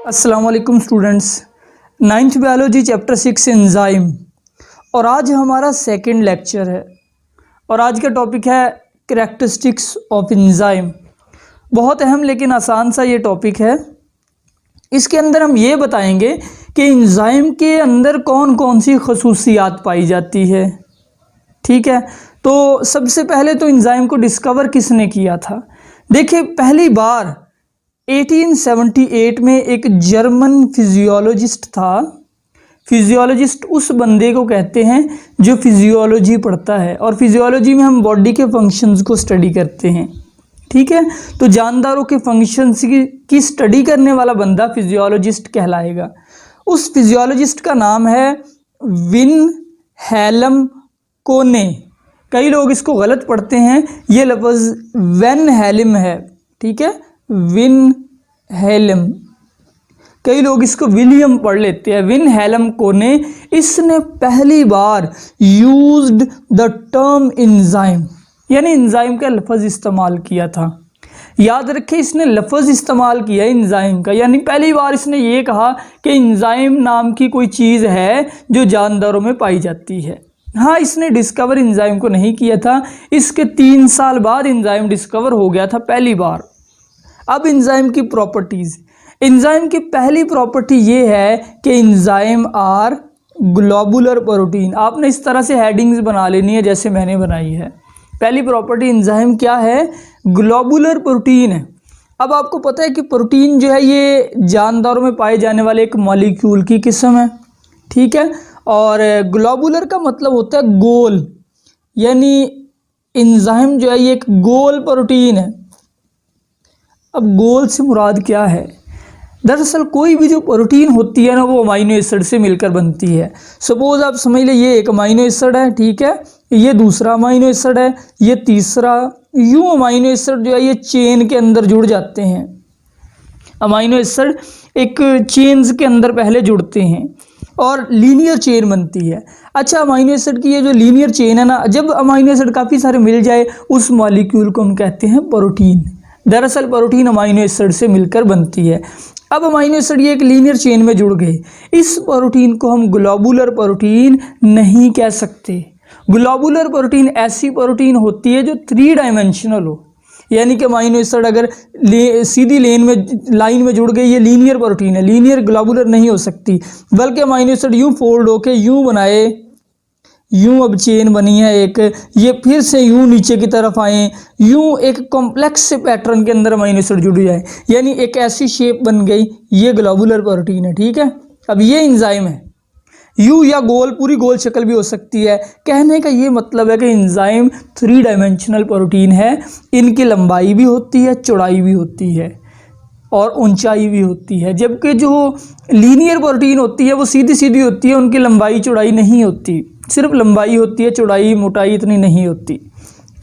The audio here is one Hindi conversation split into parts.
अस्सलाम वालेकुम students. Ninth biology chapter 6 enzyme और आज हमारा सेकंड लेक्चर है और आज का टॉपिक है कैरेक्टरिस्टिक्स ऑफ एंजाइम। बहुत अहम लेकिन आसान सा ये टॉपिक है। इसके अंदर हम ये बताएंगे कि एंजाइम के अंदर कौन कौन सी खसूसियात पाई जाती है। ठीक है, तो सबसे पहले तो एंजाइम को डिस्कवर किसने किया था? देखिए, पहली बार 1878 में एक जर्मन फिजियोलॉजिस्ट था। फिजियोलॉजिस्ट उस बंदे को कहते हैं जो फिजियोलॉजी पढ़ता है और फिजियोलॉजी में हम बॉडी के फंक्शंस को स्टडी करते हैं। ठीक है, तो जानदारों के फंक्शंस की स्टडी करने वाला बंदा फिजियोलॉजिस्ट कहलाएगा। उस फिजियोलॉजिस्ट का नाम है विनहेलम कोने। कई लोग इसको गलत पढ़ते हैं, ये लफ्ज़ वेनहेलिम है। ठीक है, विनहेलम, कई लोग इसको विलियम पढ़ लेते हैं। विनहेलम कोने, इसने पहली बार यूज्ड द टर्म एंजाइम, यानी एंजाइम का लफ्ज़ इस्तेमाल किया था। याद रखें, इसने लफ्ज़ इस्तेमाल किया एंजाइम का, यानी पहली बार इसने ये कहा कि एंजाइम नाम की कोई चीज़ है जो जानदारों में पाई जाती है। हाँ, इसने डिस्कवर एंजाइम को नहीं किया था, इसके 3 साल बाद एंजाइम डिस्कवर हो गया था पहली बार। अब एंजाइम की प्रॉपर्टीज़, एंजाइम की पहली प्रॉपर्टी ये है कि एंजाइम आर ग्लोबुलर प्रोटीन। आपने इस तरह से हेडिंग्स बना लेनी है जैसे मैंने बनाई है। पहली प्रॉपर्टी एंजाइम क्या है? ग्लोबुलर प्रोटीन है। अब आपको पता है कि प्रोटीन जो है ये जानदारों में पाए जाने वाले एक मॉलिक्यूल की किस्म है। ठीक है, और ग्लोबुलर का मतलब होता है गोल, यानी एंजाइम जो है ये एक गोल प्रोटीन है। अब गोल से मुराद क्या है? दरअसल कोई भी जो प्रोटीन होती है ना, वो अमाइनो एसिड से मिलकर बनती है। सपोज आप समझ ले, ये एक अमाइनो एसिड है, ठीक है, ये दूसरा अमाइनो एसिड है, ये तीसरा, यूं अमाइनो एसिड जो है ये चेन के अंदर जुड़ जाते हैं। अमाइनो एसिड एक चेन्स के अंदर पहले जुड़ते हैं और लीनियर चेन बनती है। अच्छा, अमाइनो एसिड की ये जो लीनियर चेन है ना, जब अमाइनो एसिड काफ़ी सारे मिल जाए उस मॉलिक्यूल को हम कहते हैं प्रोटीन। दरअसल प्रोटीन अमाइनो एसिड से मिलकर बनती है। अब अमाइनो एसिड ये एक लीनियर चेन में जुड़ गए, इस प्रोटीन को हम ग्लोबुलर प्रोटीन नहीं कह सकते। ग्लोबुलर प्रोटीन ऐसी प्रोटीन होती है जो 3 डायमेंशनल हो, यानी कि अमाइनो एसिड अगर सीधी लाइन में जुड़ गई, ये लीनियर प्रोटीन है, लीनियर ग्लोबुलर नहीं हो सकती। बल्कि अमाइनो एसिड यूँ फोल्ड होके यूँ बनाए, यूं अब चेन बनी है एक, ये फिर से यूं नीचे की तरफ आए, यूं एक कॉम्प्लेक्स से पैटर्न के अंदर अमाइनो एसिड जुड़ जाए, यानी एक ऐसी शेप बन गई, ये ग्लोबुलर प्रोटीन है। ठीक है, अब ये एंजाइम है। यू या गोल, पूरी गोल शक्ल भी हो सकती है। कहने का ये मतलब है कि एंजाइम 3 डायमेंशनल प्रोटीन है। इनकी लंबाई भी होती है, चौड़ाई भी होती है और ऊंचाई भी होती है। जबकि जो लीनियर प्रोटीन होती है वो सीधी सीधी होती है, उनकी लंबाई चौड़ाई नहीं होती, सिर्फ लंबाई होती है, चौड़ाई मोटाई इतनी नहीं होती।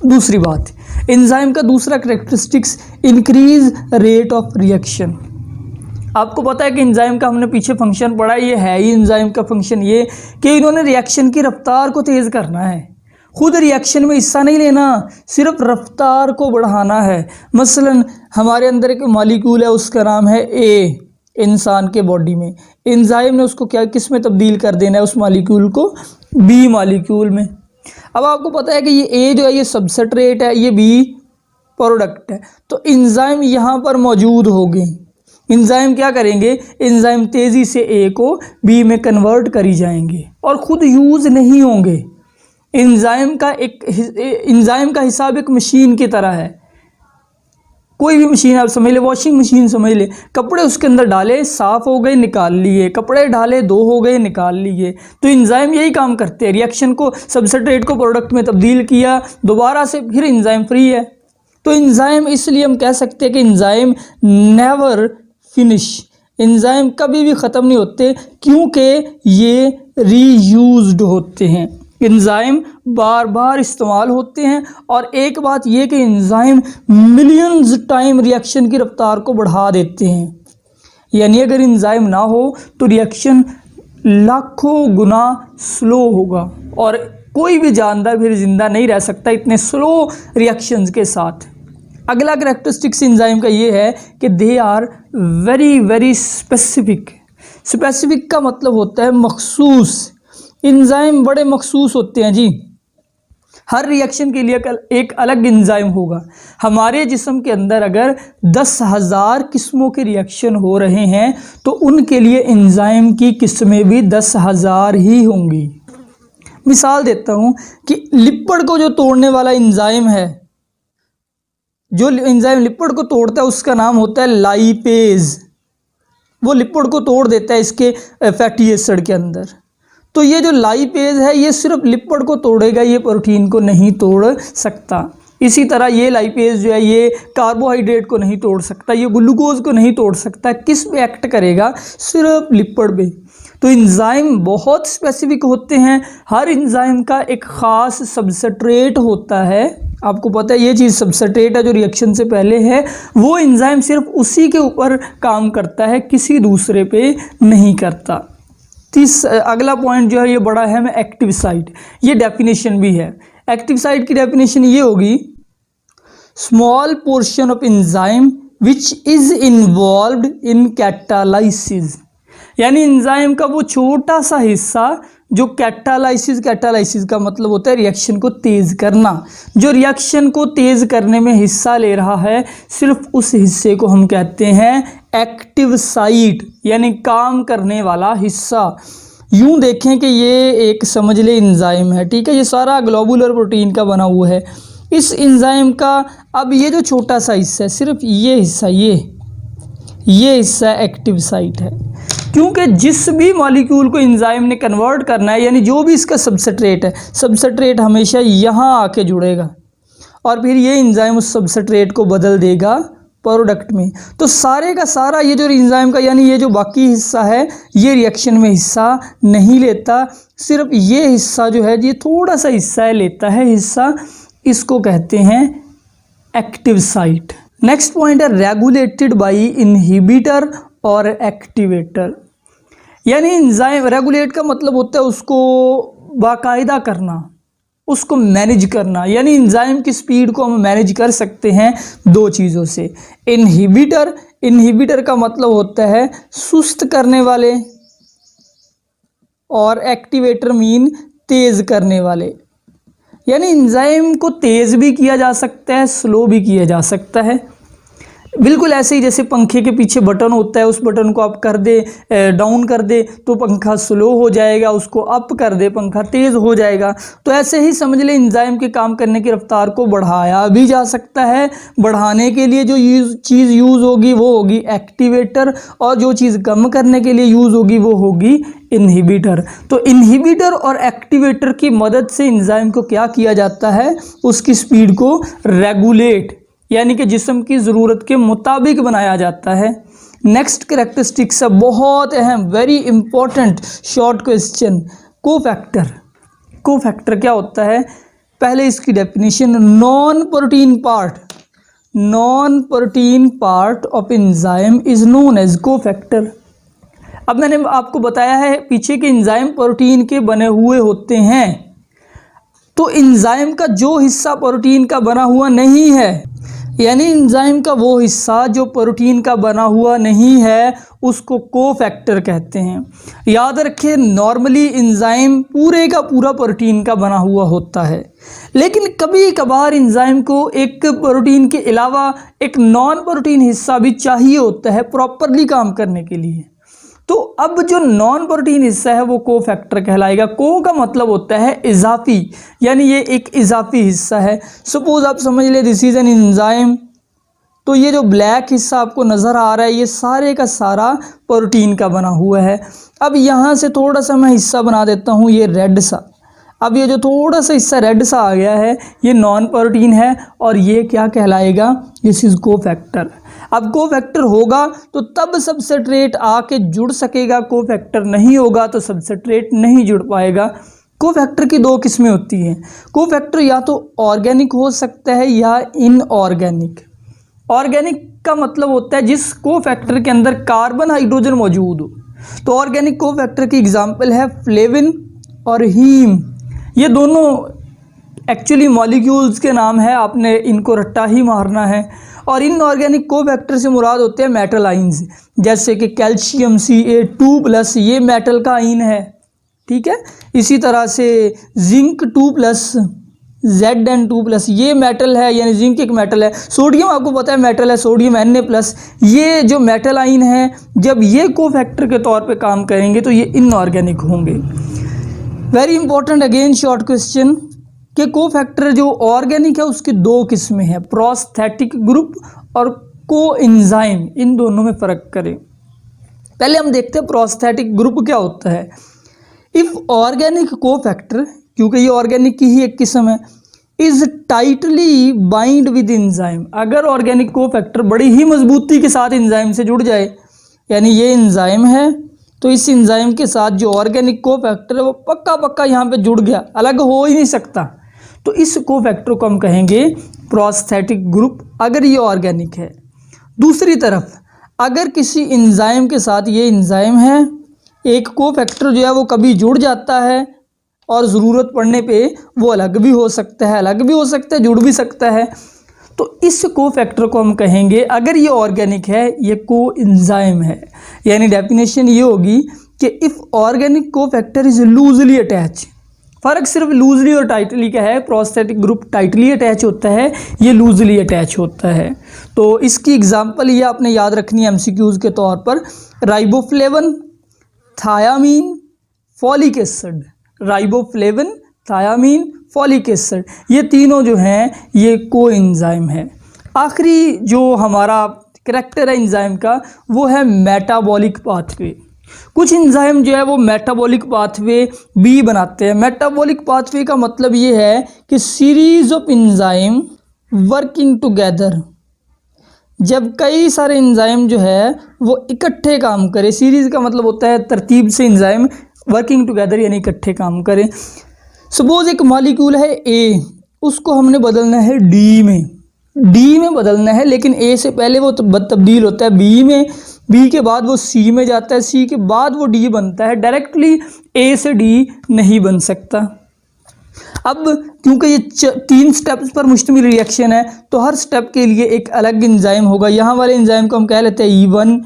दूसरी बात, एंजाइम का दूसरा characteristics increase rate of reaction. आपको पता है कि एंजाइम का हमने पीछे फंक्शन पढ़ा, ये है ही एंजाइम का फंक्शन ये कि इन्होंने रिएक्शन की रफ्तार को तेज़ करना है। खुद रिएक्शन में हिस्सा नहीं लेना, सिर्फ रफ्तार को बढ़ाना है। मसलन हमारे अंदर एक मॉलिक्यूल है, उसका नाम है ए। इंसान के बॉडी में एंजाइम ने उसको क्या, किस में तब्दील कर देना है? उस मॉलिक्यूल को बी मॉलिक्यूल में। अब आपको पता है कि ये ए जो है ये सबस्ट्रेट है, ये बी प्रोडक्ट है, तो एंजाइम यहाँ पर मौजूद हो गए। एंजाइम क्या करेंगे? एंजाइम तेज़ी से ए को बी में कन्वर्ट करी जाएंगे और ख़ुद यूज़ नहीं होंगे। एंजाइम का हिसाब एक मशीन की तरह है। कोई भी मशीन आप समझ ले, वॉशिंग मशीन समझ ले, कपड़े उसके अंदर डाले, साफ़ हो गए, निकाल लिए, कपड़े डाले, 2 हो गए, निकाल लिए। तो एंजाइम यही काम करते हैं, रिएक्शन को, सबस्ट्रेट को प्रोडक्ट में तब्दील किया, दोबारा से फिर एंजाइम फ्री है। तो एंजाइम, इसलिए हम कह सकते हैं कि एंजाइम नेवर फिनिश, एंजाइम कभी भी ख़त्म नहीं होते, क्योंकि ये रीयूज्ड होते हैं। एंजाइम बार बार इस्तेमाल होते हैं और एक बात यह कि एंजाइम मिलियंस टाइम रिएक्शन की रफ्तार को बढ़ा देते हैं। यानी अगर एंजाइम ना हो तो रिएक्शन लाखों गुना स्लो होगा और कोई भी जानदार फिर ज़िंदा नहीं रह सकता इतने स्लो रिएक्शंस के साथ। अगला कैरेक्टरिस्टिक्स एंजाइम का ये है कि they are very very specific. Specific का मतलब होता है मखसूस। एंजाइम बड़े मखसूस होते हैं जी। हर रिएक्शन के लिए एक अलग एंजाइम होगा। हमारे जिस्म के अंदर अगर 10,000 किस्मों के रिएक्शन हो रहे हैं तो उनके लिए एंजाइम की किस्में भी 10,000 ही होंगी। मिसाल देता हूँ कि लिपिड को जो तोड़ने वाला एंजाइम है, जो एंजाइम लिपिड को तोड़ता है उसका नाम होता है लाइपेज। वो लिपिड को तोड़ देता है इसके फैटी एसिड के अंदर। तो ये जो लाइपेज है ये सिर्फ लिपिड को तोड़ेगा, ये प्रोटीन को नहीं तोड़ सकता। इसी तरह ये लाइपेज जो है ये कार्बोहाइड्रेट को नहीं तोड़ सकता, ये ग्लूकोज को नहीं तोड़ सकता। किस पे एक्ट करेगा? सिर्फ लिपिड पे। तो एंजाइम बहुत स्पेसिफिक होते हैं। हर एंजाइम का एक ख़ास सबस्ट्रेट होता है। आपको पता है ये चीज़ सबस्ट्रेट है जो रिएक्शन से पहले है, वो एंजाइम सिर्फ उसी के ऊपर काम करता है, किसी दूसरे पे नहीं करता। अगला पॉइंट जो है ये बड़ा अहम है, एक्टिव साइट। ये डेफिनेशन भी है। एक्टिव साइट की डेफिनेशन ये होगी, small portion of enzyme which is involved in catalysis. यानी एंजाइम का वो छोटा सा हिस्सा जो कैटालाइसिस का मतलब होता है रिएक्शन को तेज करना। जो रिएक्शन को तेज करने में हिस्सा ले रहा है, सिर्फ उस हिस्से को हम कहते हैं एक्टिव साइट, यानी काम करने वाला हिस्सा। यूं देखें कि ये एक समझ ले एंजाइम है, ठीक है। ये सारा ग्लोबुलर प्रोटीन का बना हुआ है। इस एंजाइम का अब ये जो छोटा सा हिस्सा है, सिर्फ ये हिस्सा, ये हिस्सा एक्टिव साइट है। क्योंकि जिस भी मॉलिक्यूल को एंजाइम ने कन्वर्ट करना है, यानी जो भी इसका सबस्ट्रेट है, सबस्ट्रेट हमेशा यहाँ आके जुड़ेगा और फिर ये एंजाइम उस सबस्ट्रेट को बदल देगा प्रोडक्ट में। तो सारे का सारा ये जो एंजाइम का यानी ये जो बाकी हिस्सा है ये रिएक्शन में हिस्सा नहीं लेता, सिर्फ ये हिस्सा जो है ये थोड़ा सा हिस्सा है लेता है हिस्सा, इसको कहते हैं एक्टिव साइट। नेक्स्ट पॉइंट है रेगुलेटेड बाय इनहिबिटर और एक्टिवेटर। यानी एंजाइम रेगुलेट का मतलब होता है उसको बाकायदा करना, उसको मैनेज करना। यानी एंजाइम की स्पीड को हम मैनेज कर सकते हैं दो चीज़ों से। इनहिबिटर का मतलब होता है सुस्त करने वाले, और एक्टिवेटर मीन तेज करने वाले। यानी एंजाइम को तेज भी किया जा सकता है, स्लो भी किया जा सकता है। बिल्कुल ऐसे ही जैसे पंखे के पीछे बटन होता है, उस बटन को आप कर दे, डाउन कर दे तो पंखा स्लो हो जाएगा, उसको अप कर दे पंखा तेज़ हो जाएगा। तो ऐसे ही समझ ले एंजाइम के काम करने की रफ्तार को बढ़ाया भी जा सकता है। बढ़ाने के लिए जो चीज़ यूज़ होगी वो होगी एक्टिवेटर, और जो चीज़ कम करने के लिए यूज़ होगी वो होगी इनहिबिटर। तो इनहिबिटर और एक्टिवेटर की मदद से एंजाइम को क्या किया जाता है, उसकी स्पीड को रेगुलेट यानी कि जिस्म की ज़रूरत के मुताबिक बनाया जाता है। नेक्स्ट कैरेक्टरिस्टिक्स है बहुत अहम, very important short question, cofactor. Cofactor क्या होता है? पहले इसकी definition, non protein part of enzyme is known as cofactor. अब मैंने आपको बताया है पीछे के एंजाइम प्रोटीन के बने हुए होते हैं, तो एंजाइम का जो हिस्सा प्रोटीन का बना हुआ नहीं है, यानी एंजाइम का वो हिस्सा जो प्रोटीन का बना हुआ नहीं है, उसको कोफैक्टर कहते हैं। याद रखें, नॉर्मली एंजाइम पूरे का पूरा प्रोटीन का बना हुआ होता है, लेकिन कभी कभार एंजाइम को एक प्रोटीन के अलावा एक नॉन प्रोटीन हिस्सा भी चाहिए होता है प्रॉपरली काम करने के लिए। तो अब जो नॉन प्रोटीन हिस्सा है वो कोफैक्टर कहलाएगा। को का मतलब होता है इजाफी, यानी ये एक इजाफी हिस्सा है। सपोज आप समझ ले दिस इज एन एंजाइम, तो ये जो ब्लैक हिस्सा आपको नज़र आ रहा है ये सारे का सारा प्रोटीन का बना हुआ है। अब यहाँ से थोड़ा सा मैं हिस्सा बना देता हूँ ये रेड सा। अब ये जो थोड़ा सा हिस्सा रेड सा आ गया है ये नॉन प्रोटीन है, और ये क्या कहलाएगा, दिस इज कोफैक्टर। अब कोफैक्टर होगा तो तब सबस्ट्रेट आके जुड़ सकेगा, कोफैक्टर नहीं होगा तो सबस्ट्रेट नहीं जुड़ पाएगा। कोफैक्टर की दो किस्में होती हैं। कोफैक्टर या तो ऑर्गेनिक हो सकता है या इनऑर्गेनिक। ऑर्गेनिक का मतलब होता है जिस कोफैक्टर के अंदर कार्बन हाइड्रोजन मौजूद हो। तो ऑर्गेनिक कोफैक्टर की एग्जाम्पल है फ्लेविन और हीम। ये दोनों एक्चुअली मॉलिक्यूल्स के नाम है, आपने इनको रट्टा ही मारना है। और इनऑर्गेनिक कोफैक्टर से मुराद होते हैं मेटल आइंस, जैसे कि कैल्शियम Ca2+, ये मेटल का आइन है, ठीक है। इसी तरह से जिंक 2+, Zn2+, ये मेटल है, यानी जिंक एक मेटल है। सोडियम आपको पता है मेटल है, सोडियम Na+, ये जो मेटल आइन है जब ये कोफैक्टर के तौर पे काम करेंगे तो ये इनऑर्गेनिक होंगे। Very important again short question कि कोफैक्टर जो ऑर्गेनिक है उसकी दो किस्में हैं, प्रोस्थेटिक ग्रुप और कोएंजाइम, इन दोनों में फ़र्क करें। पहले हम देखते हैं प्रोस्थेटिक ग्रुप क्या होता है। इफ़ ऑर्गेनिक कोफैक्टर, क्योंकि ये ऑर्गेनिक की ही एक किस्म है, is tightly bind with enzyme, अगर ऑर्गेनिक कोफैक्टर बड़ी ही मजबूती के साथ एंजाइम से जुड़ जाए, यानी ये एंजाइम है तो इस एंजाइम के साथ जो ऑर्गेनिक कोफैक्टर है वो पक्का पक्का यहाँ पे जुड़ गया, अलग हो ही नहीं सकता, तो इस कोफैक्टर को हम कहेंगे प्रोस्थेटिक ग्रुप, अगर ये ऑर्गेनिक है। दूसरी तरफ अगर किसी एंजाइम के साथ ये एंजाइम है, एक कोफैक्टर जो है वो कभी जुड़ जाता है और ज़रूरत पड़ने पे वो अलग भी हो सकता है, जुड़ भी सकता है, तो इस कोफैक्टर को हम कहेंगे, अगर ये ऑर्गेनिक है, ये कोएंजाइम है। यानी डेफिनेशन ये होगी कि if organic cofactor is loosely attach, फ़र्क सिर्फ लूजली और टाइटली का है, प्रोस्थेटिक ग्रुप टाइटली अटैच होता है, ये लूजली अटैच होता है। तो इसकी एग्जांपल ये आपने याद रखनी है एमसीक्यूज़ के तौर पर, riboflavin, thiamine, folic acid, riboflavin, thiamine, folic acid, ये तीनों जो हैं ये कोएंजाइम है। आखिरी जो हमारा करैक्टर है एंजाइम का वो है मेटाबॉलिक पाथवे। कुछ एंजाइम जो है वो मेटाबॉलिक पाथवे भी बनाते हैं। मेटाबॉलिक पाथवे का मतलब ये है कि series of enzyme working together, जब कई सारे एंजाइम जो है वो इकट्ठे काम करें, सीरीज़ का मतलब होता है तरतीब से एंजाइम वर्किंग टुगेदर यानी इकट्ठे काम करें। सपोज एक मॉलिक्यूल है ए, उसको हमने बदलना है डी में बदलना है, लेकिन ए से पहले वो तब्दील होता है बी में, बी के बाद वो सी में जाता है, सी के बाद वो डी बनता है, डायरेक्टली ए से डी नहीं बन सकता। अब क्योंकि ये 3 स्टेप्स पर मुश्तमिल रिएक्शन है तो हर स्टेप के लिए एक अलग एंजाइम होगा। यहाँ वाले एंजाइम को हम कह लेते हैं E1,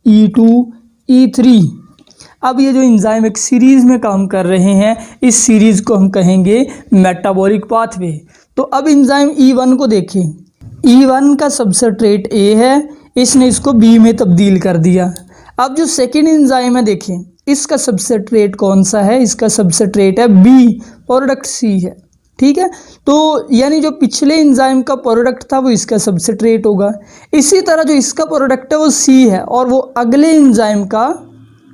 E2, E3। अब ये जो एंजाइम एक सीरीज़ में काम कर रहे हैं, इस सीरीज़ को हम कहेंगे मेटाबॉलिक पाथवे। तो अब एंजाइम E1 को देखें, E1 का सबस्ट्रेट A है, इसने इसको B में तब्दील कर दिया। अब जो सेकेंड एंजाइम है देखें, इसका सबस्ट्रेट कौन सा है, इसका सबस्ट्रेट है B, प्रोडक्ट C है, ठीक है। तो यानी जो पिछले एंजाइम का प्रोडक्ट था वो इसका सबस्ट्रेट होगा, इसी तरह जो इसका प्रोडक्ट है वो C है और वो अगले एंजाइम का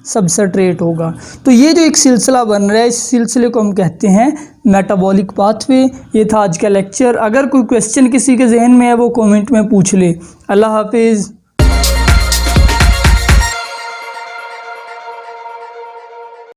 सबस्ट्रेट होगा। तो ये जो एक सिलसिला बन रहा है, इस सिलसिले को हम कहते हैं मेटाबॉलिक पाथवे। ये था आज का लेक्चर। अगर कोई क्वेश्चन किसी के जहन में है वो कमेंट में पूछ ले। अल्लाह हाफिज़।